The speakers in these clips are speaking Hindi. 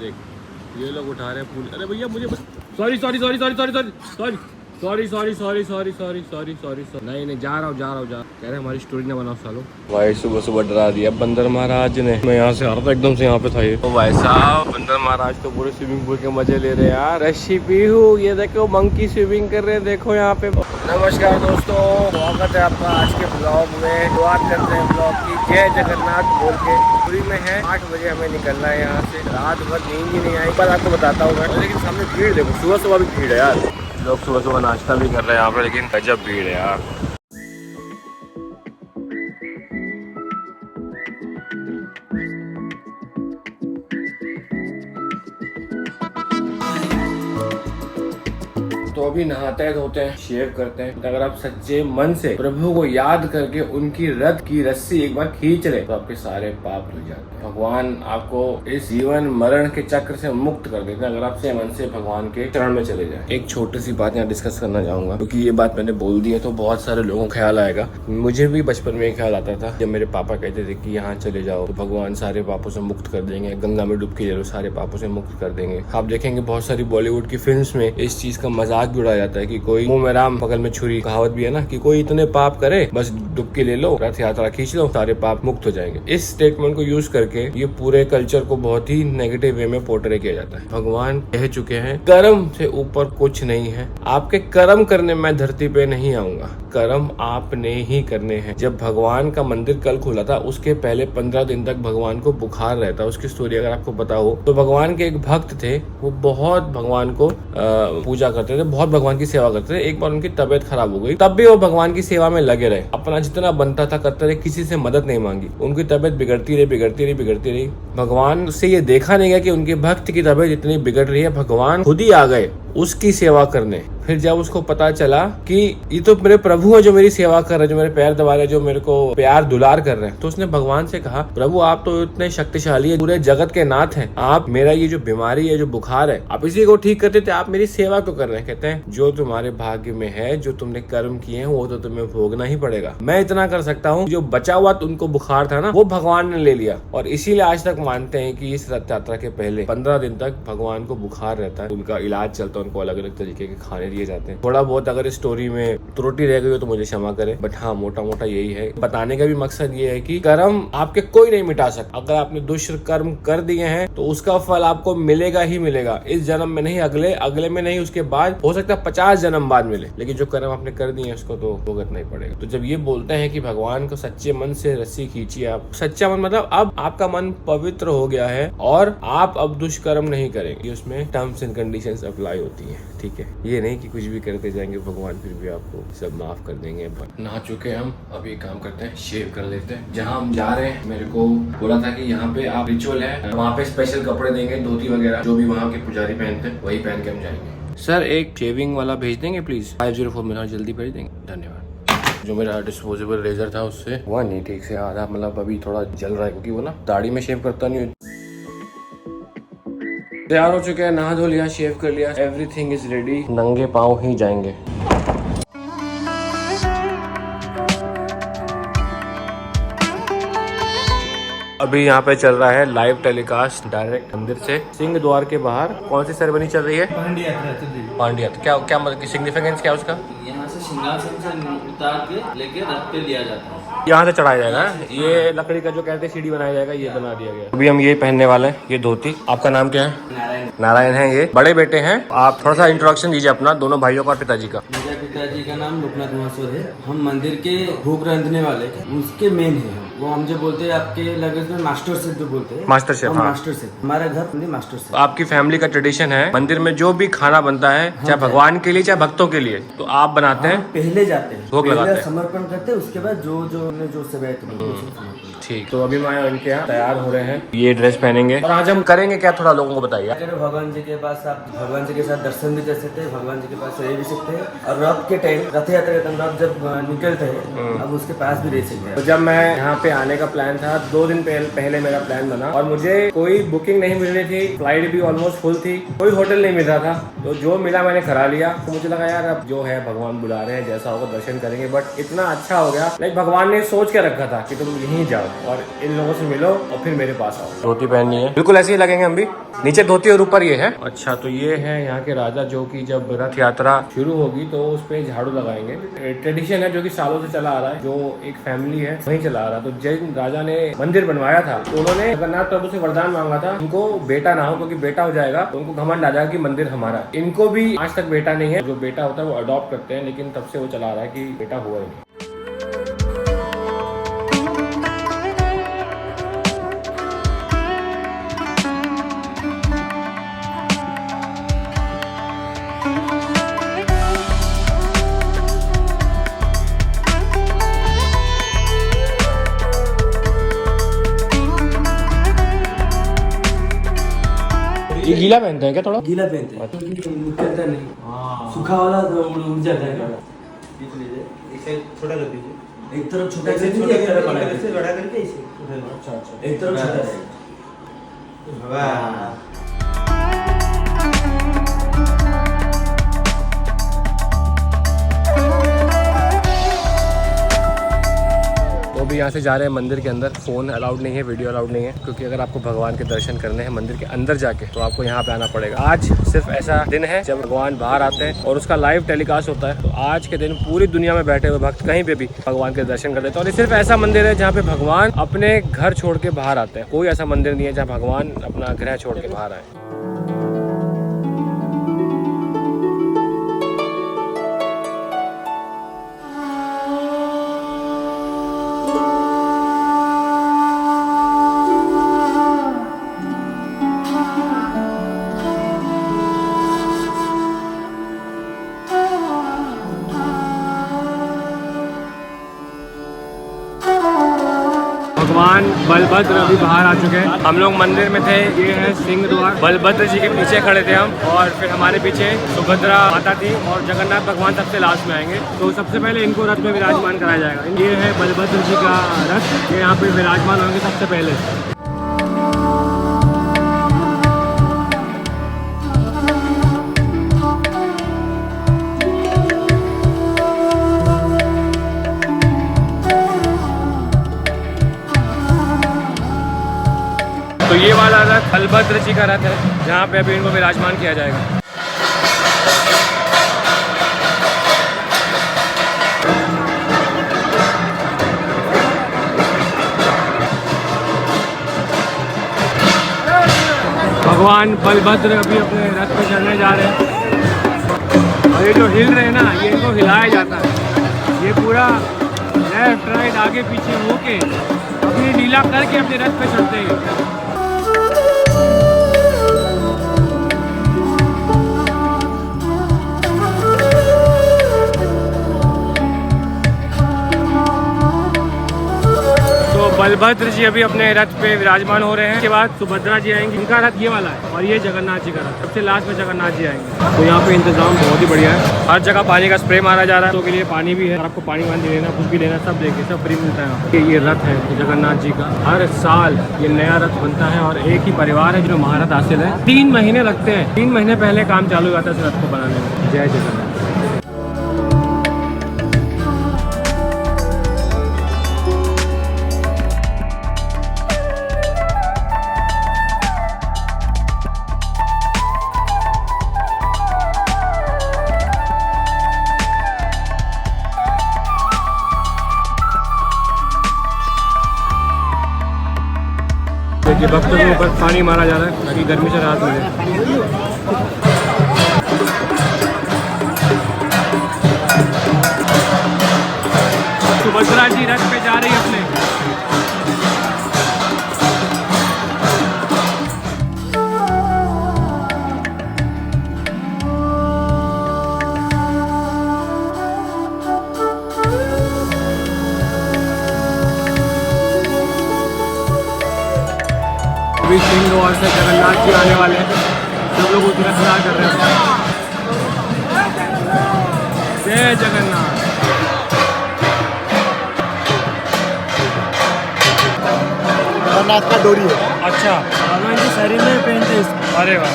देख ये लोग उठा रहे हैं फूल। अरे भैया मुझे sorry sorry sorry sorry sorry sorry sorry sorry sorry sorry sorry sorry sorry sorry नहीं नहीं जा रहा हूँ कह रहे हमारी स्टोरी ना बनाओ सालों। भाई सुबह सुबह डरा दिया बंदर महाराज ने। मैं यहाँ से आ रहा था एकदम से यहाँ पे था ये। तो भाई साहब बंदर महाराज तो पूरे स्विमिंग पूल के मजे ले रहे हैं यार। रशी पीहू ये देखो मंकी स्विमिंग कर रहे हैं देखो यहाँ पे। नमस्कार दोस्तों, स्वागत है आपका आज के ब्लॉग में। शुरुआत करते हैं ब्लॉग की जय जगन्नाथ बोल के। पूरी में है 8 बजे हमें निकलना है यहाँ से। रात भर नींद ही नहीं आई। पर आपको बताता हूँ मैं, लेकिन सामने भीड़ देखो, सुबह सुबह भी भीड़ है यार। लोग सुबह सुबह नाश्ता भी कर रहे हैं यहाँ पर, लेकिन गजब भीड़ है यार। तो अभी नहाते हैं, धोते हैं, शेव करते हैं। अगर आप सच्चे मन से प्रभु को याद करके उनकी रथ की रस्सी एक बार खींच रहे तो आपके सारे पाप धुल जाते हैं। भगवान आपको इस जीवन मरण के चक्र से मुक्त कर देते हैं अगर आप सच्चे मन से भगवान के चरण में चले जाएं। एक छोटी सी बात यहाँ डिस्कस करना चाहूंगा, क्योंकि ये बात मैंने बोल दी है तो बहुत सारे लोगों को ख्याल आएगा। मुझे भी बचपन में ख्याल आता था जब मेरे पापा कहते थे कि यहाँ चले जाओ तो भगवान सारे पापों से मुक्त कर देंगे, गंगा में डुबकी ले लो सारे पापों से मुक्त कर देंगे। आप देखेंगे बहुत सारी बॉलीवुड की फिल्म्स में इस चीज का मजाक भी उड़ाया जाता है कि कोई मुंह में राम बगल में छुरी। कहावत भी है ना कि कोई इतने पाप करे बस डुबकी ले लो, रथ यात्रा खींच लो, सारे पाप मुक्त हो जाएंगे। इस स्टेटमेंट को यूज करके ये पूरे कल्चर को बहुत ही नेगेटिव वे में पोर्ट्रे किया जाता है। भगवान कह चुके हैं कर्म से ऊपर कुछ नहीं है। आपके कर्म करने मैं धरती पे नहीं आऊंगा, कर्म आपने ही करने हैं। जब भगवान का मंदिर कल खुला था उसके पहले 15 दिन तक भगवान को बुखार रहता। उसकी स्टोरी अगर आपको पता हो तो भगवान के एक भक्त थे, वो बहुत भगवान को पूजा करते थे, बहुत भगवान की सेवा करते थे। एक बार उनकी तबीयत खराब हो गई, तब भी वो भगवान की सेवा में लगे रहे, अपना जितना बनता था करते रहे, किसी से मदद नहीं मांगी। उनकी तबीयत बिगड़ती रही। भगवान से ये देखा नहीं गया कि उनके भक्त की तबीयत इतनी बिगड़ रही है, भगवान खुद ही आ गए उसकी सेवा करने। फिर जब उसको पता चला कि ये तो मेरे प्रभु है जो मेरी सेवा कर रहे हैं, जो मेरे पैर दबा रहे हैं, जो मेरे को प्यार दुलार कर रहे हैं, तो उसने भगवान से कहा प्रभु आप तो इतने शक्तिशाली है, पूरे जगत के नाथ हैं, आप मेरा ये जो बीमारी है, जो बुखार है, आप इसी को ठीक करते थे, आप मेरी सेवा क्यों कर रहे हैं? कहते हैं जो तुम्हारे भाग्य में है, जो तुमने कर्म किए हैं वो तो तुम्हें भोगना ही पड़ेगा। मैं इतना कर सकता हूँ, जो बचा हुआ उनको बुखार था ना वो भगवान ने ले लिया। और इसीलिए आज तक मानते हैं कि इस रथ यात्रा के पहले 15 दिन तक भगवान को बुखार रहता है, उनका इलाज चलता है, उनको अलग अलग तरीके के खाने दिए जाते हैं। थोड़ा बहुत अगर स्टोरी में त्रुटि रह गई हो तो मुझे क्षमा करें, बट हाँ मोटा मोटा यही है। बताने का भी मकसद ये है कि कर्म आपके कोई नहीं मिटा सकता। अगर आपने दुष्ट कर्म कर दिए हैं तो उसका फल आपको मिलेगा ही मिलेगा, इस जन्म में नहीं, अगले में नहीं, उसके बाद हो सकता है 50 जन्म बाद मिले, लेकिन जो कर्म आपने कर दिए उसको तो भुगतना नहीं पड़ेगा। तो जब ये बोलते हैं कि भगवान को सच्चे मन से रस्सी खींचिए, आप सच्चा मन मतलब अब आपका मन पवित्र हो गया है और आप अब दुष्कर्म नहीं करेंगे, उसमें टर्म्स एंड कंडीशंस अप्लाई होती है, ठीक है। ये नहीं कि कुछ भी करते जाएंगे भगवान फिर भी आपको सब माफ कर देंगे। नहा चुके हम, अब ये काम करते हैं, शेव कर लेते हैं। जहाँ हम जा रहे हैं मेरे को बोला था कि यहाँ पे आप रिचुअल है, वहाँ पे स्पेशल कपड़े देंगे, धोती वगैरह जो भी वहाँ के पुजारी पहनते हैं वही पहन के हम जाएंगे। सर एक शेविंग वाला भेज देंगे प्लीज, 504 में जल्दी भेज देंगे, धन्यवाद। जो मेरा डिस्पोजेबल रेजर था उससे हुआ नहीं ठीक से, आधा मतलब अभी थोड़ा जल रहा है क्योंकि वो ना दाढ़ी में शेव करता नहीं। तैयार हो चुके हैं, नहा धो लिया, शेव कर लिया, एवरीथिंग इज रेडी, नंगे पाँव ही जाएंगे। अभी यहाँ पे चल रहा है लाइव टेलीकास्ट डायरेक्ट मंदिर से, सिंह द्वार के बाहर। कौन सी सेरेमनी चल रही है? पांडी यात्रा। क्या मतलब सिग्निफिकेंस क्या है उसका? यहाँ से सिंहासन से उतार के लेके रथ पे लिया जाता है, यहाँ से चढ़ाया जाएगा। ये लकड़ी का जो कहते हैं सीढ़ी बनाया जाएगा, ये बना दिया गया। अभी हम ये पहनने वाले हैं, ये धोती। आपका नाम क्या है? नारायण है। ये बड़े बेटे हैं। आप थोड़ा सा इंट्रोडक्शन दीजिए अपना, दोनों भाइयों का और पिताजी का। मेरे पिताजी का नाम लोकनाथ महासुर है। हम मंदिर के भोग रांधने वाले उसके मेन है। वो हम जो बोलते हैं आपके लैंग्वेज में मास्टर शेफ जो बोलते हैं, मास्टर शेफ। हाँ। मास्टर शेफ, हमारा घर मास्टर शेफ। आपकी फैमिली का ट्रेडिशन है मंदिर में जो भी खाना बनता है, चाहे भगवान के लिए चाहे भक्तों के लिए, तो आप बनाते हैं, पहले जाते हैं, भोग लगाते हैं, समर्पण करते हैं, उसके बाद जो सेवाएं ठीक। तो अभी मैं इनके यहाँ तैयार हो रहे हैं, ये ड्रेस पहनेंगे और आज हम करेंगे क्या, थोड़ा लोगों को बताइए। भगवान जी के पास आप भगवान जी के साथ दर्शन भी कर सकते हैं, भगवान जी के पास रह भी सकते हैं, और रथ के टाइम, रथ यात्रा के टाइम आप जब निकलते हैं अब उसके पास भी रह सकते हैं। तो जब मैं यहाँ पे पे आने का प्लान था। 2 दिन पहले मेरा प्लान बना और मुझे कोई बुकिंग नहीं मिल रही थी, फ्लाइट भी ऑलमोस्ट फुल थी, कोई होटल नहीं मिल रहा था। तो जो मिला मैंने करा लिया। तो मुझे लगा यार अब जो है भगवान बुला रहे हैं, जैसा होगा दर्शन करेंगे। बट इतना अच्छा हो गया, लाइक भगवान ने सोच के रखा था कि तुम यहीं जाओ और इन लोगों से मिलो और फिर मेरे पास आओ। धोती पहननी है, बिल्कुल ऐसे ही लगेंगे हम भी। नीचे धोती और ऊपर ये है। अच्छा, तो ये है यहाँ के राजा जो कि जब रथ यात्रा शुरू होगी तो उस पे झाड़ू लगाएंगे। ट्रेडिशन है जो कि सालों से चला आ रहा है, जो एक फैमिली है वही चला आ रहा है। तो जिन राजा ने मंदिर बनवाया था तो उन्होंने जगन्नाथ प्रभु से वरदान मांगा था उनको बेटा ना हो, क्योंकि बेटा हो जाएगा तो उनको घमंड आ जाएगा कि मंदिर हमारा। इनको भी आज तक बेटा नहीं है। जो बेटा होता है वो अडॉप्ट करते हैं, लेकिन तब से वो चला आ रहा है कि बेटा हुआ ही नहीं। ये गीला पहनते हैं क्या? थोड़ा गीला पहनते हैं क्योंकि निकलता नहीं, सूखा वाला तो उड़ जाता है। इसे छोटा कर दीजिए, एक तरफ छोटा ऐसे करके छोटा एक तरफ बड़ा करके करके। बड़ा करके इसे अच्छा एक तरफ छोटा रहेगा। वाह। तो भी यहाँ से जा रहे हैं मंदिर के अंदर। फोन अलाउड नहीं है, वीडियो अलाउड नहीं है, क्योंकि अगर आपको भगवान के दर्शन करने हैं मंदिर के अंदर जाके तो आपको यहाँ पे आना पड़ेगा। आज सिर्फ ऐसा दिन है जब भगवान बाहर आते हैं और उसका लाइव टेलीकास्ट होता है। तो आज के दिन पूरी दुनिया में बैठे हुए भक्त कहीं पे भी भगवान के दर्शन कर लेते हैं। और ये सिर्फ ऐसा मंदिर है जहाँ पे भगवान अपने घर छोड़ के बाहर आते हैं। कोई ऐसा मंदिर नहीं है जहाँ भगवान अपना गृह छोड़ के बाहर आए। भगवान बलभद्र अभी बाहर आ चुके हैं। हम लोग मंदिर में थे, ये है सिंह द्वार। बलभद्र जी के पीछे खड़े थे हम और फिर हमारे पीछे सुभद्रा माता थी और जगन्नाथ भगवान सबसे लास्ट में आएंगे। तो सबसे पहले इनको रथ में विराजमान कराया जाएगा। ये है बलभद्र जी का रथ, ये यहाँ पे विराजमान होंगे सबसे पहले। तो ये वाला रथ बलभद्र जी का रथ है, जहाँ पे अभी इनको विराजमान किया जाएगा। भगवान बलभद्र अभी अपने रथ पे चढ़ने जा रहे हैं और ये जो हिल रहे हैं ना, ये इनको हिलाया जाता है। ये पूरा लेफ्ट राइट आगे पीछे होके अपनी लीला करके अपने रथ पे चढ़ते हैं। बलभद्र जी अभी अपने रथ पे विराजमान हो रहे हैं। इसके बाद सुभद्रा जी आएंगे, इनका रथ ये वाला है और ये जगन्नाथ जी का रथ। सबसे लास्ट में जगन्नाथ जी आएंगे। तो यहाँ पे इंतजाम बहुत ही बढ़िया है, हर जगह पानी का स्प्रे मारा जा रहा है। तो के लिए पानी भी है, और आपको पानी वानी लेना कुछ भी लेना सब देखिए, सब फ्री मिलता है। ये रथ है जगन्नाथ जी का। हर साल ये नया रथ बनता है और एक ही परिवार है जो महारथ हासिल है। 3 महीने लगते हैं, 3 महीने पहले काम चालू हो जाता है इस रथ को बनाने में। जय जगन्नाथ। देखिए भक्तों के ऊपर पानी मारा जा रहा है ताकि गर्मी से राहत मिले। सुभद्रा जी रथ पे जा रही है अपने। अभी सिंह और से जगन्नाथ जी आने वाले हैं, सब लोग उसका इंतजार कर रहे हैं। जय जगन्नाथ। जगन्नाथ का डोरी है। अच्छा, भगवान जी शरीर में पहनते हैं इसको। अरे वाह।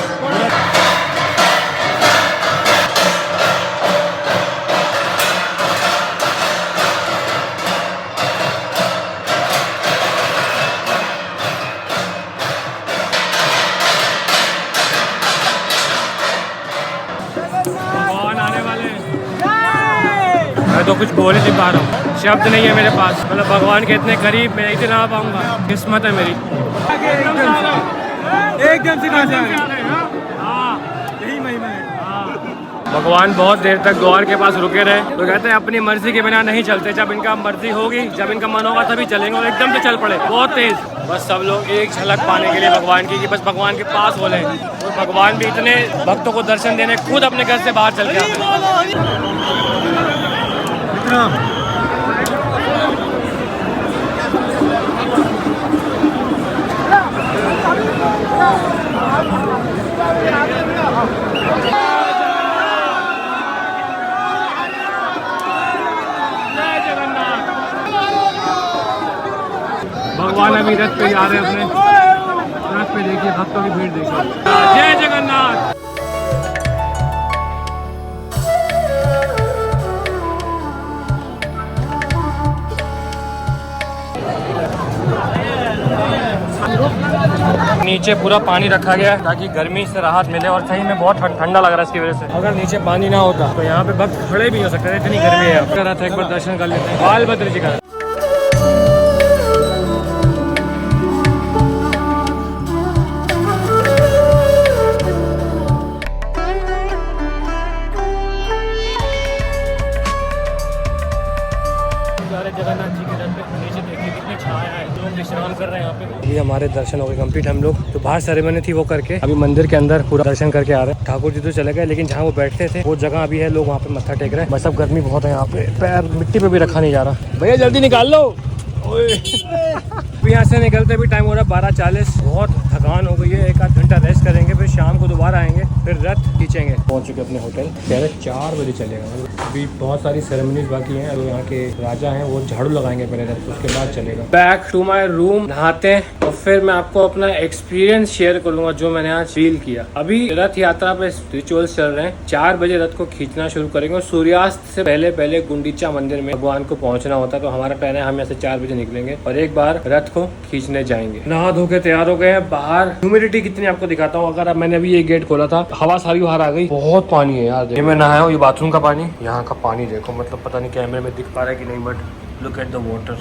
भगवान आने वाले हैं। मैं तो कुछ बोल ही नहीं पा रहा हूँ, शब्द नहीं है मेरे पास। मतलब भगवान के इतने करीब मैं एक दिन आ पाऊंगा, किस्मत है मेरी। एकदम से कहाँ से आ रहे हैं? यही महिमा है। भगवान बहुत देर तक द्वार के पास रुके रहे, तो कहते हैं अपनी मर्जी के बिना नहीं चलते। जब इनका मर्जी होगी, जब इनका मन होगा तभी चलेंगे, और एकदम से चल पड़े बहुत तेज। बस सब लोग एक झलक पाने के लिए भगवान की, कि बस भगवान के पास बोले। और भगवान भी इतने भक्तों को दर्शन देने खुद अपने घर से बाहर चल के आते हैं। भगवान अभी रथ पे जा रहे हैं, अपने रथ पे देखिए भक्तों की भीड़ देखिए। जय जगन्नाथ। नीचे पूरा पानी रखा गया है ताकि गर्मी से राहत मिले, और सही में बहुत ठंडा लग रहा है इसकी वजह से। अगर नीचे पानी ना होता तो यहाँ पे भक्त खड़े भी हो सकते थे, इतनी गर्मी है। अपना रथ एक बार दर्शन कर लेते हैं, बालभद्र जी का। जगन्नाथ जी के रथ पे नीचे देखिए कितनी छाया है, लोग विश्राम कर रहे हैं यहाँ पे। अभी हमारे दर्शन हो गए कंप्लीट। हम लोग तो बाहर सेरेमनी थी वो करके अभी मंदिर के अंदर पूरा दर्शन करके आ रहे हैं। ठाकुर जी तो चले गए, लेकिन जहाँ वो बैठते थे वो जगह अभी है, लोग वहाँ पे मत्था टेक रहे हैं। बस अब गर्मी बहुत है यहाँ पे, पैर मिट्टी पे भी रखा नहीं जा रहा। भैया जल्दी निकाल लो। यहाँ से निकलते भी टाइम हो रहा है 12:40। बहुत थकान हो गई है, एक आध घंटा रेस्ट करेंगे, फिर शाम को दोबारा आएंगे, फिर रथ खींचेंगे। पहुंच चुके अपने होटल, कह रहे 4 बजे चलेगा। अभी बहुत सारी सेरेमनीज बाकी हैं। अभी यहाँ के राजा हैं, वो झाड़ू लगाएंगे पहले रथ, उसके बाद चलेगा। बैक टू माई रूम, नहाते हैं और फिर मैं आपको अपना एक्सपीरियंस शेयर करूंगा जो मैंने आज फील किया। अभी रथ यात्रा पे रिचुअल्स चल रहे हैं। 4 बजे रथ को खींचना शुरू करेंगे और सूर्यास्त से पहले गुंडीचा मंदिर में भगवान को पहुंचना होता है। तो हमारा प्लान है हम यहाँ से 4 बजे निकलेंगे और एक बार रथ को खींचने जाएंगे। नहा धो के तैयार हो गए हैं। बाहर ह्यूमिडिटी कितनी आपको दिखाता हूँ। अगर मैंने अभी ये गेट खोला था, हवा सारी बाहर आ गई, बहुत पानी है यार। ये मैं नहाया हूँ, ये बाथरूम का पानी, यहाँ का पानी देखो, मतलब पता नहीं कैमरे में दिख पा रहा है कि नहीं, but look at the water.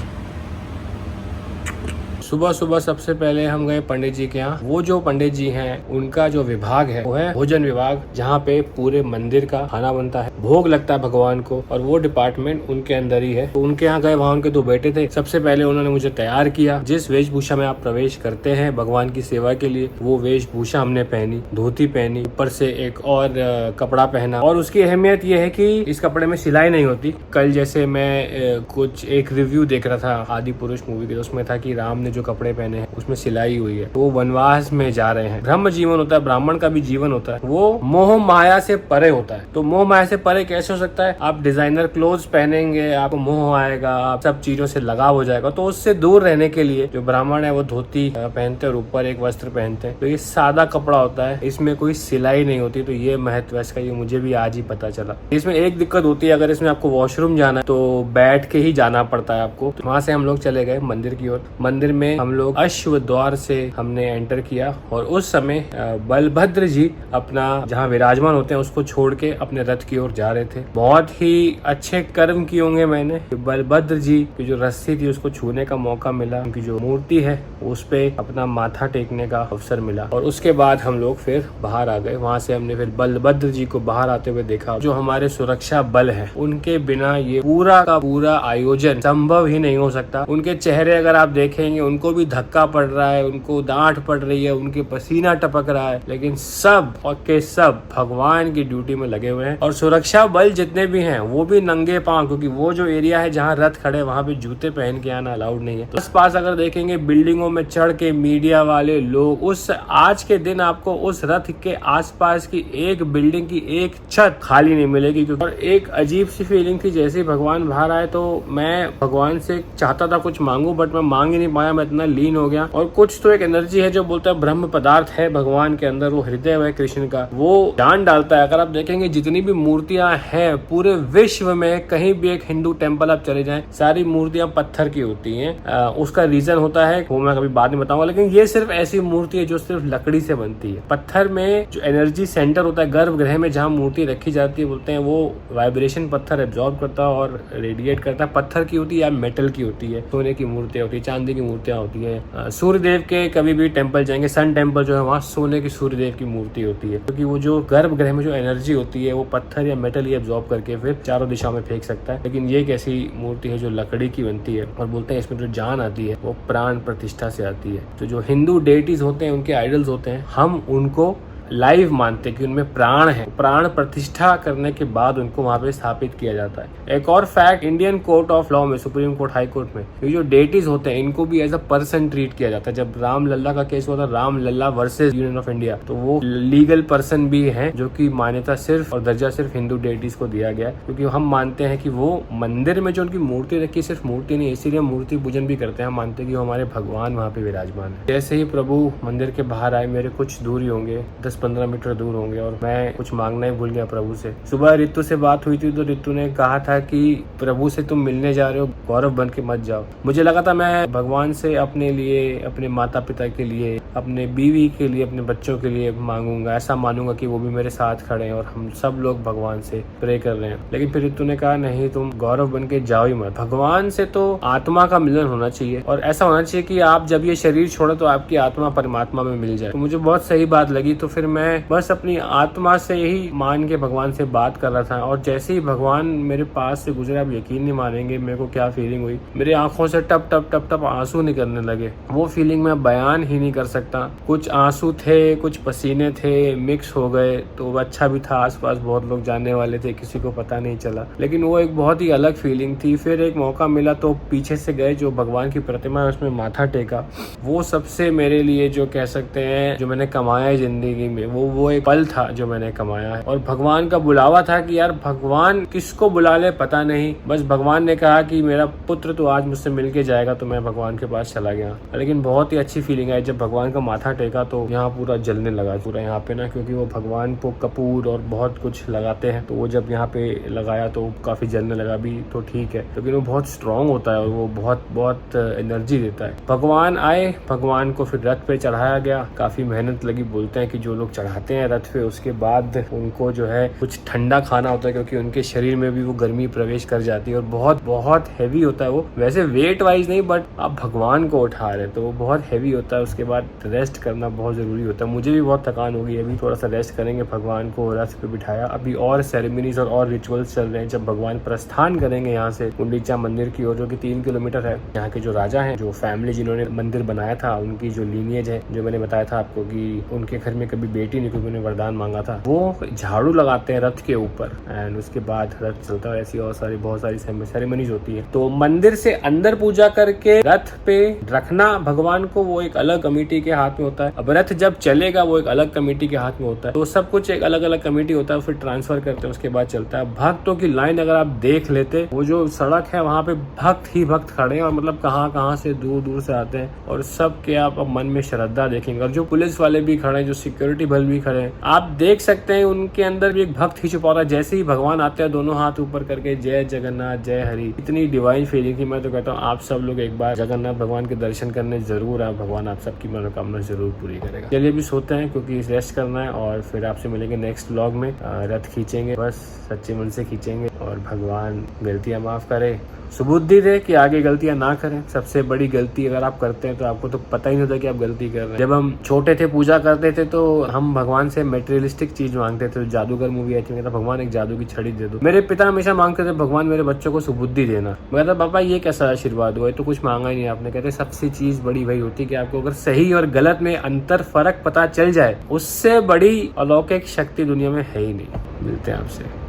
सुबह सुबह सबसे पहले हम गए पंडित जी के यहाँ। वो जो पंडित जी हैं, उनका जो विभाग है वो है भोजन विभाग, जहाँ पे पूरे मंदिर का खाना बनता है, भोग लगता है भगवान को, और वो डिपार्टमेंट उनके अंदर ही है। तो उनके यहाँ गए, वहाँ उनके 2 बेटे थे। सबसे पहले उन्होंने मुझे तैयार किया। जिस वेशभूषा में आप प्रवेश करते हैं भगवान की सेवा के लिए, वो वेशभूषा हमने पहनी, धोती पहनी, ऊपर से एक और कपड़ा पहना। और उसकी अहमियत ये है कि इस कपड़े में सिलाई नहीं होती। कल जैसे मैं कुछ एक रिव्यू देख रहा था आदि पुरुष मूवी के, उसमें था कि राम ने जो कपड़े पहने हैं उसमें सिलाई हुई है। वो वनवास में जा रहे हैं। ब्रह्म जीवन होता है, ब्राह्मण का भी जीवन होता है, वो मोह माया से परे होता है। तो मोह माया से परे कैसे हो सकता है? आप डिजाइनर क्लोथ्स पहनेंगे, आपको मोह आएगा, आप सब चीजों से लगाव हो जाएगा। तो उससे दूर रहने के लिए जो ब्राह्मण है वो धोती पहनते हैं और ऊपर एक वस्त्र पहनते हैं। तो ये सादा कपड़ा होता है, इसमें कोई सिलाई नहीं होती। तो ये महत्व है इसका, ये मुझे भी आज ही पता चला। इसमें एक दिक्कत होती है, अगर इसमें आपको वॉशरूम जाना है तो बैठ के ही जाना पड़ता है आपको। तो वहां से हम लोग चले गए मंदिर की ओर। मंदिर में हम लोग अश्व द्वार से हमने एंटर किया और उस समय बलभद्र जी अपना जहाँ विराजमान होते हैं उसको छोड़ के अपने रथ की ओर जा रहे थे। बहुत ही अच्छे कर्म किए होंगे मैंने। बलभद्र जी की जो रस्सी थी उसको छूने का मौका मिला, उनकी जो मूर्ति है उस पे अपना माथा टेकने का अवसर मिला। और उसके बाद हम लोग फिर बाहर आ गए। वहां से हमने फिर बलभद्र जी को बाहर आते हुए देखा। जो हमारे सुरक्षा बल है, उनके बिना ये पूरा का पूरा आयोजन संभव ही नहीं हो सकता। उनके चेहरे अगर आप देखेंगे, उनको भी धक्का पड़ रहा है, उनको डांट पड़ रही है, उनके पसीना टपक रहा है, लेकिन सब और के सब भगवान की ड्यूटी में लगे हुए हैं। और सुरक्षा बल जितने भी हैं वो भी नंगे पांव, क्योंकि वो जो एरिया है जहाँ रथ खड़े वहाँ पे जूते पहन के आना अलाउड नहीं है। तो आस पास अगर देखेंगे बिल्डिंगों में चढ़ के मीडिया वाले लोग, उस आज के दिन आपको उस रथ के आसपास की एक बिल्डिंग की एक छत खाली नहीं मिलेगी। और एक अजीब सी फीलिंग थी, जैसे ही भगवान बाहर आए तो मैं भगवान से चाहता था कुछ मांगू, बट मैं मांग ही नहीं पाया। मैं इतना लीन हो गया। और कुछ तो एक एनर्जी है जो बोलता है ब्रह्म पदार्थ है भगवान के अंदर, वो हृदय है कृष्ण का, वो जान डालता है। अगर आप देखेंगे जितनी भी मूर्तियां हैं पूरे विश्व में, कहीं भी एक हिंदू टेम्पल आप चले जाएं, सारी मूर्तियां पत्थर की होती हैं। उसका रीजन होता है वो मैं कभी बाद में बताऊंगा, लेकिन ये सिर्फ ऐसी मूर्ति है जो सिर्फ लकड़ी से बनती है। पत्थर में जो एनर्जी सेंटर होता है गर्भगृह में जहाँ मूर्ति रखी जाती है, बोलते हैं वो वाइब्रेशन पत्थर एब्जॉर्ब करता है और रेडिएट करता है। पत्थर की होती है या मेटल की होती है, सोने की मूर्तियां होती है, चांदी की मूर्तियां होती है। सूर्य देव के कभी भी टेम्पल जाएंगे, सन टेम्पल जो है वहाँ सोने की सूर्य देव की मूर्ति होती है, क्योंकि वो जो गर्भगृह में जो एनर्जी होती है वो पत्थर या मेटल ही एब्जॉर्ब करके फिर चारों दिशाओं में फेंक सकता है। लेकिन ये एक ऐसी मूर्ति है जो लकड़ी की बनती है और बोलते हैं इसमें जो जान आती है वो प्राण प्रतिष्ठा से आती है। तो जो हिंदू डेटीज होते हैं, उनके आइडल्स होते हैं, हम उनको लाइव मानते कि उनमें प्राण है। प्राण प्रतिष्ठा करने के बाद उनको वहां पे स्थापित किया जाता है। एक और fact, Indian court of law में, सुप्रीम कोर्ट, हाई कोर्ट में ये जो डेटीज होते हैं इनको भी एज अ पर्सन ट्रीट किया जाता है। जब राम लल्ला का केस हुआ था, Ram Lalla versus union of India, तो वो लीगल पर्सन भी है जो की मान्यता सिर्फ और दर्जा सिर्फ हिंदू डेटीज को दिया गया है, क्योंकि हम मानते हैं कि वो मंदिर में जो उनकी मूर्ति रखी सिर्फ मूर्ति नहीं, इसीलिए मूर्ति पूजन भी करते हैं। हम मानते हैं कि हमारे भगवान वहाँ पे विराजमान है। जैसे ही प्रभु मंदिर के बाहर आए, मेरे कुछ दूर ही होंगे, 10-15 मीटर दूर होंगे, और मैं कुछ मांगना ही भूल गया प्रभु से। सुबह रितु से बात हुई थी तो रितु ने कहा था कि प्रभु से तुम मिलने जा रहे हो, गौरव बन के मत जाओ। मुझे लगा था मैं भगवान से अपने लिए, अपने माता पिता के लिए, अपने बीवी के लिए, अपने बच्चों के लिए मांगूंगा, ऐसा मानूंगा कि वो भी मेरे साथ खड़े हैं और हम सब लोग भगवान से प्रे कर रहे हैं। लेकिन फिर रितु ने कहा नहीं, तुम गौरव बन के जाओ ही मत। भगवान से तो आत्मा का मिलन होना चाहिए और ऐसा होना चाहिए कि आप जब ये शरीर छोड़ो तो आपकी आत्मा परमात्मा में मिल जाए। तो मुझे बहुत सही बात लगी। तो फिर मैं बस अपनी आत्मा से ही मान के भगवान से बात कर रहा था, और जैसे ही भगवान मेरे पास से गुजरे, आप यकीन नहीं मानेंगे मेरे को क्या फीलिंग हुई। मेरी आंखों से टप टप टप टप आंसू निकलने लगे। वो फीलिंग मैं बयान ही नहीं कर सकता। कुछ आंसू थे, कुछ पसीने थे, मिक्स हो गए। तो अच्छा भी था, आसपास बहुत लोग जानने वाले थे, किसी को पता नहीं चला, लेकिन वो एक बहुत ही अलग फीलिंग थी। फिर एक मौका मिला तो पीछे से गए, जो भगवान की प्रतिमा है उसमें माथा टेका। वो सबसे मेरे लिए जो कह सकते हैं जो मैंने कमाया है जिंदगी में, वो एक पल था जो मैंने कमाया है। और भगवान का बुलावा था कि यार भगवान किसको बुला ले पता नहीं, बस भगवान ने कहा कि मेरा पुत्र तो आज मुझसे मिलके जाएगा, तो मैं भगवान के पास चला गया। लेकिन बहुत ही अच्छी फीलिंग आई जब भगवान का माथा टेका, तो यहाँ पूरा जलने लगा पूरा यहाँ पे ना, क्योंकि वो भगवान को कपूर और बहुत कुछ लगाते हैं, तो वो जब यहाँ पे लगाया तो काफी जलने लगा भी, तो ठीक है। लेकिन वो बहुत स्ट्रॉन्ग होता है और वो बहुत एनर्जी देता है। भगवान आए, भगवान को फिर रथ पे चढ़ाया गया। काफी मेहनत लगी। बोलते हैं कि जो लोग चढ़ाते हैं रथ पे उसके बाद उनको जो है कुछ ठंडा खाना होता है, क्योंकि उनके शरीर में भी वो गर्मी प्रवेश कर जाती है और बहुत हैवी होता है वो। वैसे वेट वाइज नहीं, बट आप भगवान को उठा रहे तो वो बहुत हैवी होता है। उसके बाद रेस्ट करना बहुत जरूरी होता है। मुझे भी बहुत थकान होगी, अभी थोड़ा सा रेस्ट करेंगे। भगवान को रथ पे बिठाया। अभी और सेरेमनीज और रिचुअल्स चल रहे हैं। जब भगवान प्रस्थान करेंगे यहाँ से गुंडीचा मंदिर की ओर, जो कि 3 किलोमीटर है, यहाँ के जो राजा हैं, जो फैमिली जिन्होंने मंदिर बनाया था, उनकी जो लीनियज है, जो मैंने बताया था आपको कि उनके घर में कभी बेटी नहीं, क्योंकि उन्हें वरदान मांगा था, वो झाड़ू लगाते हैं रथ के ऊपर एंड उसके बाद रथ चलता है। ऐसी और बहुत सारी सेरेमनीज होती है। तो मंदिर से अंदर पूजा करके रथ पे रखना भगवान को, वो एक अलग कमेटी के हाथ में होता है। अब रथ जब चलेगा वो एक अलग कमेटी के हाथ में होता है। तो सब कुछ एक अलग अलग कमेटी होता है, फिर ट्रांसफर करते हैं, उसके बाद चलता है। भक्तों की लाइन अगर आप देख लेते, वो जो सड़क है वहाँ पे भक्त ही भक्त खड़े हैं, और मतलब कहाँ से दूर से आते हैं, और सब के आप मन में श्रद्धा देखेंगे। और जो पुलिस वाले भी खड़े हैं, जो सिक्योरिटी बल भी खड़े हैं, आप देख सकते हैं उनके अंदर भी एक भक्त ही छुपा रहा है। जैसे ही भगवान आते हैं दोनों हाथ ऊपर करके जय जगन्नाथ जय हरि, इतनी डिवाइन फीलिंग थी। मैं तो कहता हूँ आप सब लोग एक बार जगन्नाथ भगवान के दर्शन करने जरूर आए, भगवान आप सबकी मनोकामना जरूर पूरी करेगा। चलिए अभी सोते हैं क्योंकि रेस्ट करना है, और फिर आपसे मिलेंगे नेक्स्ट व्लॉग में। रथ खींचेंगे, बस सच्चे मन से खींचेंगे, और भगवान गलतियां माफ करे, सुबुद्धि दे कि आगे गलतियां ना करें। सबसे बड़ी गलती अगर आप करते हैं तो आपको तो पता ही नहीं होता कि आप गलती कर रहे हैं। जब हम छोटे थे पूजा करते थे तो हम भगवान से मटेरियलिस्टिक चीज मांगते थे। जादूगर मूवी आई थी, भगवान एक जादू की छड़ी दे दो। मेरे पिता हमेशा मांगते थे भगवान मेरे बच्चों को सुबुद्धि देना। मैं कहता पापा ये कैसा आशीर्वाद हुआ, तो कुछ मांगा ही नहीं आपने। कहते सबसे चीज बड़ी वही होती है कि आपको अगर सही और गलत में अंतर फर्क पता चल जाए, उससे बड़ी अलौकिक शक्ति दुनिया में है ही नहीं। मिलते हैं आपसे।